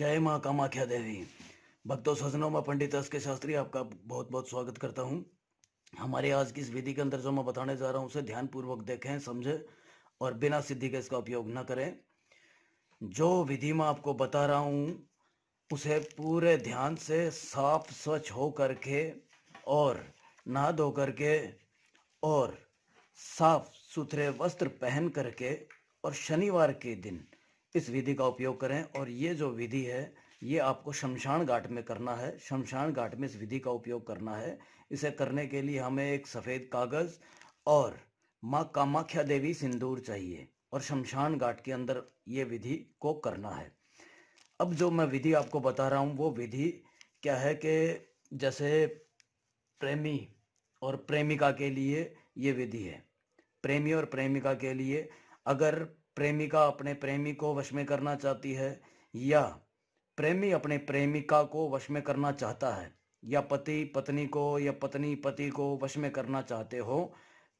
जय माँ कामाख्या देवी। भक्तों, सज्जनों, मैं पंडित एस के शास्त्री आपका बहुत बहुत स्वागत करता हूँ। हमारे आज की इस विधि के अंदर जो मैं बताने जा रहा हूँ उसे ध्यानपूर्वक देखें, समझें और बिना सिद्धि के इसका उपयोग न करें। जो विधि मैं आपको बता रहा हूँ उसे पूरे ध्यान से साफ स्वच्छ हो करके और नहा धो करके और साफ सुथरे वस्त्र पहन करके और शनिवार के दिन इस विधि का उपयोग करें। और ये जो विधि है ये आपको शमशान घाट में करना है। शमशान घाट में इस विधि का उपयोग करना है। इसे करने के लिए हमें एक सफ़ेद कागज़ और माँ कामाख्या देवी सिंदूर चाहिए और शमशान घाट के अंदर ये विधि को करना है। अब जो मैं विधि आपको बता रहा हूँ वो विधि क्या है कि जैसे प्रेमी और प्रेमिका के लिए ये विधि है। प्रेमी और प्रेमिका के लिए, अगर प्रेमिका अपने प्रेमी को वश में करना चाहती है या प्रेमी अपने प्रेमिका को वश में करना चाहता है या पति पत्नी को या पत्नी पति को वश में करना चाहते हो,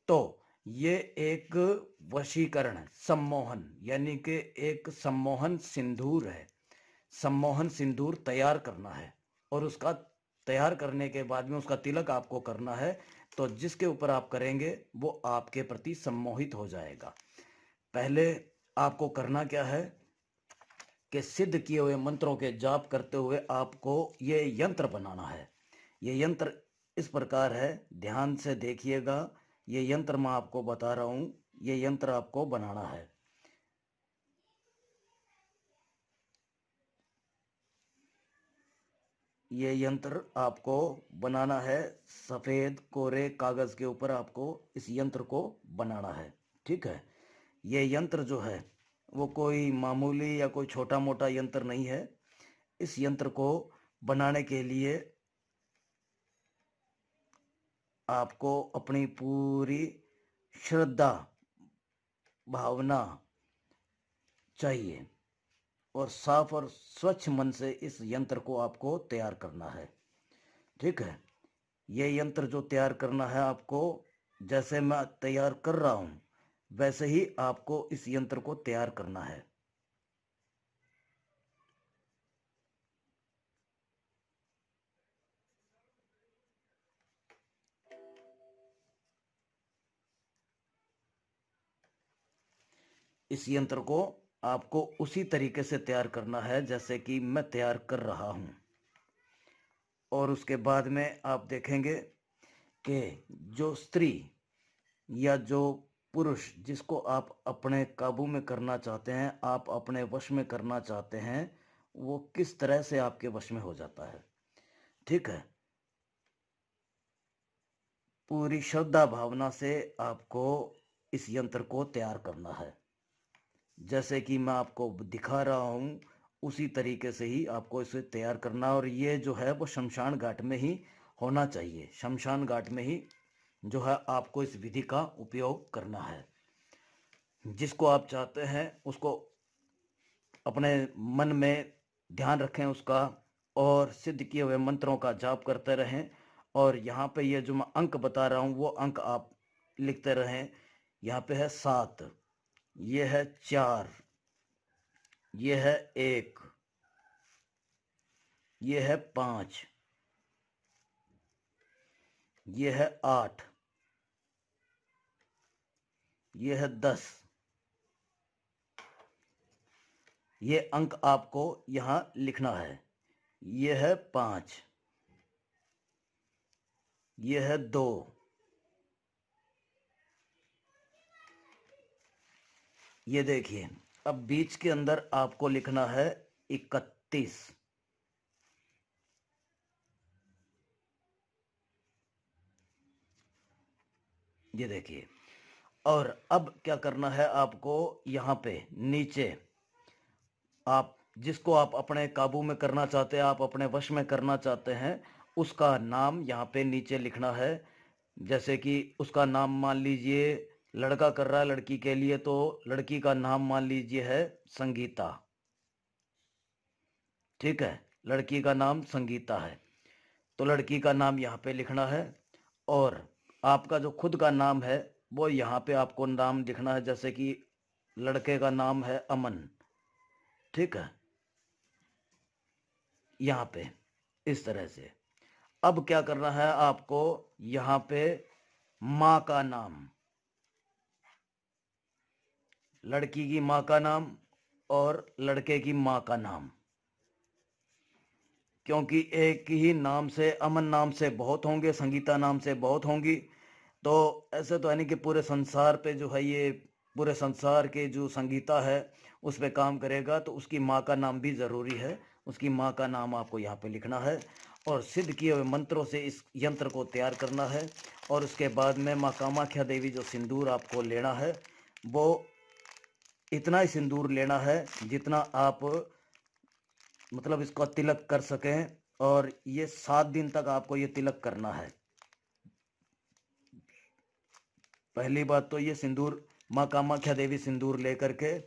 तो ये एक वशीकरण सम्मोहन यानी कि एक सम्मोहन सिंदूर है। सम्मोहन सिंदूर तैयार करना है और उसका तैयार करने के बाद में उसका तिलक आपको करना है। तो जिसके ऊपर आप करेंगे वो आपके प्रति सम्मोहित हो जाएगा। पहले आपको करना क्या है कि सिद्ध किए हुए मंत्रों के जाप करते हुए आपको ये यंत्र बनाना है। ये यंत्र इस प्रकार है, ध्यान से देखिएगा। ये यंत्र मैं आपको बता रहा हूँ, ये यंत्र आपको बनाना है। ये यंत्र आपको बनाना है, सफ़ेद कोरे कागज़ के ऊपर आपको इस यंत्र को बनाना है। ठीक है। ये यंत्र जो है वो कोई मामूली या कोई छोटा मोटा यंत्र नहीं है। इस यंत्र को बनाने के लिए आपको अपनी पूरी श्रद्धा भावना चाहिए और साफ और स्वच्छ मन से इस यंत्र को आपको तैयार करना है। ठीक है। ये यंत्र जो तैयार करना है आपको, जैसे मैं तैयार कर रहा हूँ वैसे ही आपको इस यंत्र को तैयार करना है। इस यंत्र को आपको उसी तरीके से तैयार करना है जैसे कि मैं तैयार कर रहा हूँ। और उसके बाद में आप देखेंगे कि जो स्त्री या जो पुरुष जिसको आप अपने काबू में करना चाहते हैं, आप अपने वश में करना चाहते हैं, वो किस तरह से आपके वश में हो जाता है। ठीक है। पूरी श्रद्धा भावना से आपको इस यंत्र को तैयार करना है। जैसे कि मैं आपको दिखा रहा हूँ उसी तरीके से ही आपको इसे तैयार करना। और ये जो है वो शमशान घाट में ही होना चाहिए। शमशान घाट में ही जो है आपको इस विधि का उपयोग करना है। जिसको आप चाहते हैं उसको अपने मन में ध्यान रखें उसका और सिद्ध किए हुए मंत्रों का जाप करते रहें। और यहाँ पे ये जो मैं अंक बता रहा हूँ वो अंक आप लिखते रहें। यहाँ पे है 7, ये है 4, ये है 1, ये है 5, ये है 8, ये है 10। ये अंक आपको यहाँ लिखना है। ये है 5, ये है 2, ये देखिए। अब बीच के अंदर आपको लिखना है 31। ये देखिए। और अब क्या करना है आपको, यहाँ पे नीचे आप जिसको आप अपने काबू में करना चाहते हैं, आप अपने वश में करना चाहते हैं, उसका नाम यहाँ पे नीचे लिखना है। जैसे कि उसका नाम मान लीजिए, लड़का कर रहा है लड़की के लिए तो लड़की का नाम मान लीजिए है संगीता। ठीक है। लड़की का नाम संगीता है तो लड़की का नाम यहाँ पे लिखना है। और आपका जो खुद का नाम है वो यहाँ पे आपको नाम लिखना है। जैसे कि लड़के का नाम है अमन। ठीक है। यहाँ पे इस तरह से। अब क्या करना है आपको, यहाँ पे माँ का नाम, लड़की की माँ का नाम और लड़के की माँ का नाम, क्योंकि एक ही नाम से, अमन नाम से बहुत होंगे, संगीता नाम से बहुत होंगी, तो ऐसे तो है नहीं कि पूरे संसार पे जो है ये पूरे संसार के जो संगीता है उस पे काम करेगा, तो उसकी माँ का नाम भी ज़रूरी है। उसकी माँ का नाम आपको यहाँ पे लिखना है और सिद्ध किए हुए मंत्रों से इस यंत्र को तैयार करना है। और उसके बाद में माँ कामाख्या देवी जो सिंदूर आपको लेना है वो इतना ही सिंदूर लेना है जितना आप मतलब इसका तिलक कर सकें, और ये 7 दिन तक आपको ये तिलक करना है। पहली बात तो ये सिंदूर माँ कामाख्या देवी सिंदूर लेकर के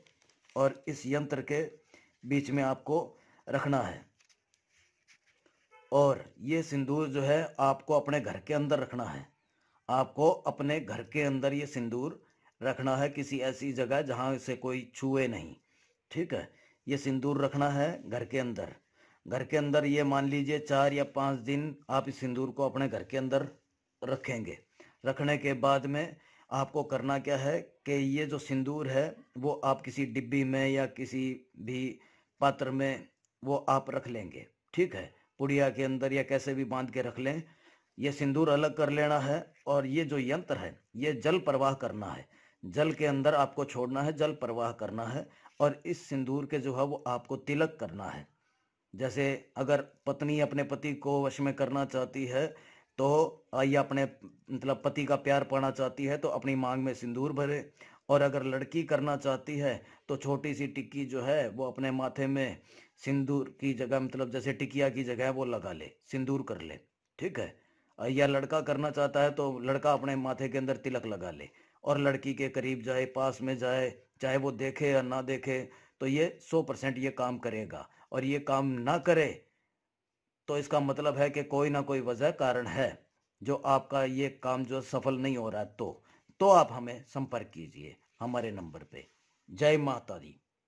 और इस यंत्र के बीच में आपको रखना है। और ये सिंदूर जो है आपको अपने घर के अंदर रखना है। आपको अपने घर के अंदर ये सिंदूर रखना है, किसी ऐसी जगह जहाँ से कोई छुए नहीं। ठीक है, ये सिंदूर रखना है घर के अंदर। घर के अंदर ये मान लीजिए 4 या 5 दिन आप इस सिंदूर को अपने घर के अंदर रखेंगे। रखने के बाद में आपको करना क्या है कि ये जो सिंदूर है वो आप किसी डिब्बी में या किसी भी पात्र में वो आप रख लेंगे। ठीक है, पुड़िया के अंदर या कैसे भी बांध के रख लें। ये सिंदूर अलग कर लेना है और ये जो यंत्र है ये जल प्रवाह करना है, जल के अंदर आपको छोड़ना है, जल प्रवाह करना है। और इस सिंदूर के जो है वो आपको तिलक करना है। जैसे अगर पत्नी अपने पति को वश में करना चाहती है तो या अपने मतलब पति का प्यार पाना चाहती है तो अपनी मांग में सिंदूर भरे। और अगर लड़की करना चाहती है तो छोटी सी टिक्की जो है वो अपने माथे में सिंदूर की जगह मतलब जैसे टिकिया की जगह वो लगा ले, सिंदूर कर ले। ठीक है, या लड़का करना चाहता है तो लड़का अपने माथे के अंदर तिलक लगा ले और लड़की के करीब जाए, पास में जाए, चाहे वो देखे या ना देखे, तो ये 100% ये काम करेगा। और ये काम ना करे तो इसका मतलब है कि कोई ना कोई वजह कारण है जो आपका ये काम जो सफल नहीं हो रहा है। तो आप हमें संपर्क कीजिए हमारे नंबर पे। जय माता दी।